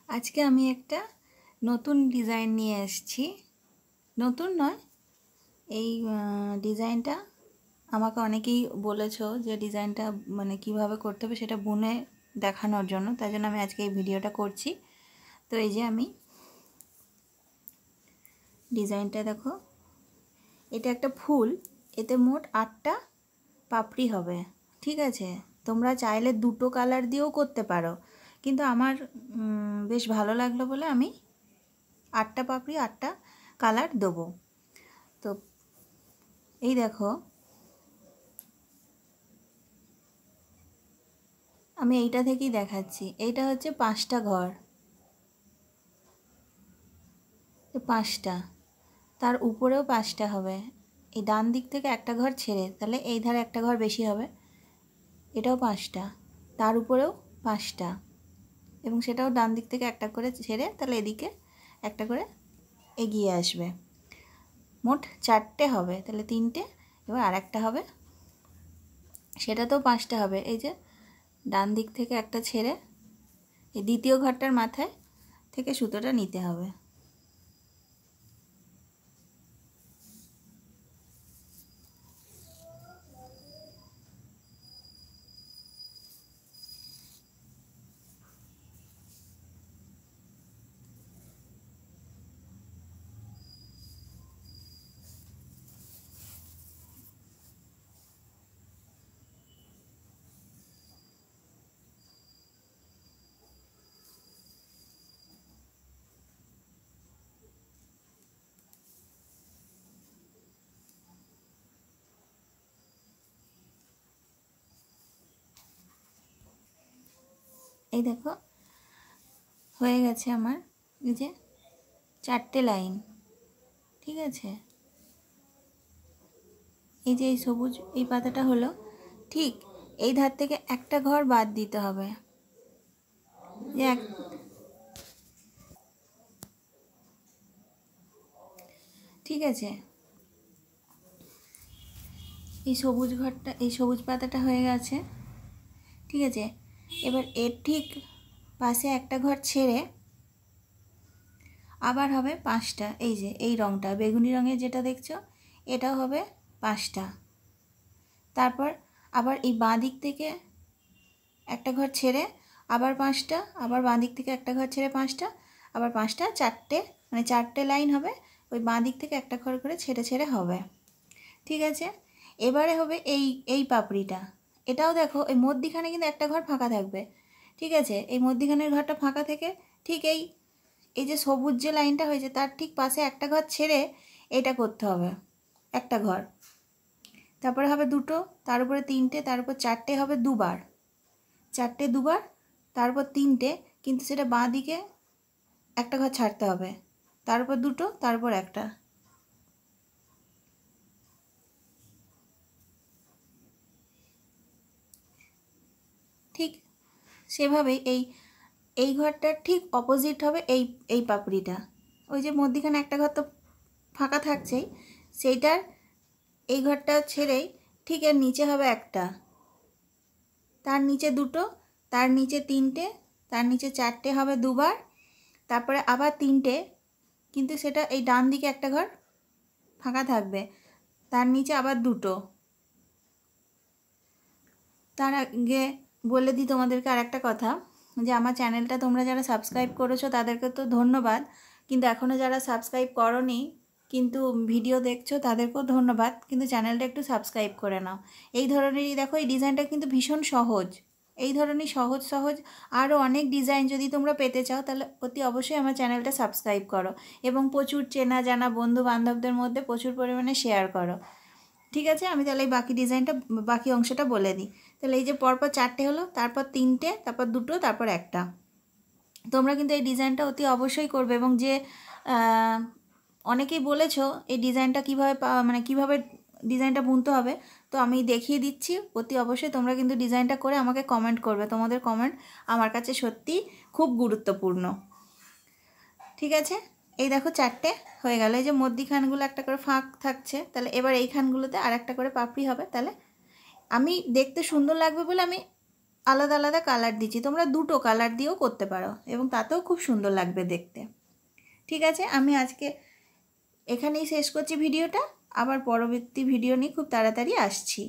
আজকে আমি একটা নতুন ডিজাইন নিয়ে এসেছি। নতুন নয়, এই ডিজাইনটা আমাকে অনেকেই বলেছো যে ডিজাইনটা মানে কিভাবে করতে হবে সেটা বুনে দেখানোর জন্য, তাই জন্য আমি আজকে এই ভিডিওটা করছি। তো এই যে আমি ডিজাইনটা দেখো, এটা একটা ফুল, এতে মোট 8টা পাপড়ি হবে। ঠিক আছে, তোমরা চাইলে 2টো কালার দিয়েও করতে পারো, কিন্তু আমার বেশ ভালো লাগলো বলে আমি 8টা পাপড়ি 8টা কালার দেবো। তো এই দেখো, আমি এইটা থেকেই দেখাচ্ছি। এইটা হচ্ছে 5টা ঘর, 5টা, তার উপরেও 5টা হবে। এই ডান দিক থেকে একটা ঘর ছেড়ে, তাহলে এই ধারে একটা ঘর বেশি হবে, এটাও 5টা, তার উপরেও 5টা, এবং সেটাও ডান দিক থেকে একটা করে ছেড়ে, তাহলে এদিকে একটা করে এগিয়ে আসবে। মোট 4টে হবে, তাহলে 3টে, এবার আর একটা হবে, সেটাতেও 5টা হবে। এই যে ডান দিক থেকে একটা ছেড়ে এই দ্বিতীয় ঘরটার মাথায় থেকে সুতোটা নিতে হবে। এই দেখো হয়ে গেছে আমার, এই যে 4টে লাইন। ঠিক আছে, এই যে এই সবুজ এই পাতাটা হলো, ঠিক এই ধার থেকে একটা ঘর বাদ দিতে হবে। যে ঠিক আছে, এই সবুজ ঘরটা, এই সবুজ পাতাটা হয়ে গেছে। ঠিক আছে, এবার এর ঠিক পাশে একটা ঘর ছেড়ে আবার হবে 5টা। এই যে এই রঙটা বেগুনি রঙের যেটা দেখছো, এটাও হবে 5টা। তারপর আবার এই বাঁ দিক থেকে একটা ঘর ছেড়ে আবার 5টা, আবার বাঁ দিক থেকে একটা ঘর ছেড়ে 5টা, আবার 5টা, 4টে, মানে 4টে লাইন হবে। ওই বাঁ দিক থেকে একটা ঘর করে ছেড়ে ছেড়ে হবে। ঠিক আছে, এবারে হবে এই এই পাপড়িটা। এটাও দেখো, এই মধ্যিখানে কিন্তু একটা ঘর ফাঁকা থাকবে। ঠিক আছে, এই মধ্যিখানের ঘরটা ফাঁকা থেকে ঠিক এই এই যে সবুজ যে লাইনটা হয়েছে তার ঠিক পাশে একটা ঘর ছেড়ে এটা করতে হবে, একটা ঘর। তারপরে হবে 2টো, তার উপরে 3টে, তার উপর 4টে হবে দুবার, 4টে দুবার, তারপর 3টে, কিন্তু সেটা বাঁ দিকে একটা ঘর ছাড়তে হবে, তার উপর 2টো, তার উপর একটা। ঠিক সেভাবেই এই এই ঘরটার ঠিক অপোজিট হবে এই এই পাপড়িটা। ওই যে মধ্যিখানে একটা ঘর তো ফাঁকা থাকছেই, সেইটার এই ঘরটা ছেড়েই ঠিক এর নিচে হবে একটা, তার নিচে 2টো, তার নিচে 3টে, তার নিচে 4টে হবে দুবার, তারপরে আবার 3টে, কিন্তু সেটা এই ডান দিকে একটা ঘর ফাঁকা থাকবে, তার নিচে আবার 2টো। তার আগে বলে দিই তোমাদেরকে আর একটা কথা, যে আমার চ্যানেলটা তোমরা যারা সাবস্ক্রাইব করেছো তাদেরকে তো ধন্যবাদ, কিন্তু এখনও যারা সাবস্ক্রাইব করোনি কিন্তু ভিডিও দেখছো তাদেরকেও ধন্যবাদ, কিন্তু চ্যানেলটা একটু সাবস্ক্রাইব করে নাও। এই ধরনেরই দেখো, এই ডিজাইনটা কিন্তু ভীষণ সহজ। এই ধরনের সহজ সহজ আরও অনেক ডিজাইন যদি তোমরা পেতে চাও তাহলে অতি অবশ্যই আমার চ্যানেলটা সাবস্ক্রাইব করো, এবং প্রচুর চেনা জানা বন্ধু বান্ধবদের মধ্যে প্রচুর পরিমাণে শেয়ার করো। ঠিক আছে, আমি তাহলে এই বাকি ডিজাইনটা, বাকি অংশটা বলে দিই। তাহলে এই যে পরপর 4টে হলো, তারপর 3টে, তারপর 2টো, তারপর একটা। তোমরা কিন্তু এই ডিজাইনটা অতি অবশ্যই করবে, এবং যে অনেকেই বলেছো এই ডিজাইনটা কীভাবে মানে কীভাবে ডিজাইনটা বুনতে হবে, তো আমি দেখিয়ে দিচ্ছি। অতি অবশ্যই তোমরা কিন্তু ডিজাইনটা করে আমাকে কমেন্ট করবে, তোমাদের কমেন্ট আমার কাছে সত্যি খুব গুরুত্বপূর্ণ। ঠিক আছে, এই দেখো 4টে হয়ে গেল। এই যে মধ্যিখানগুলো একটা করে ফাঁক থাকছে, তাহলে এবার এইখানগুলোতে আর একটা করে পাপড়ি হবে। তাহলে আমি দেখতে সুন্দর লাগবে বলে আমি আলাদা আলাদা কালার দিচ্ছি, তোমরা দুটো কালার দিয়েও করতে পারো এবং তাতেও খুব সুন্দর লাগবে দেখতে। ঠিক আছে, আমি আজকে এখানেই শেষ করছি ভিডিওটা, আবার পরবর্তী ভিডিও নিয়ে খুব তাড়াতাড়ি আসছি।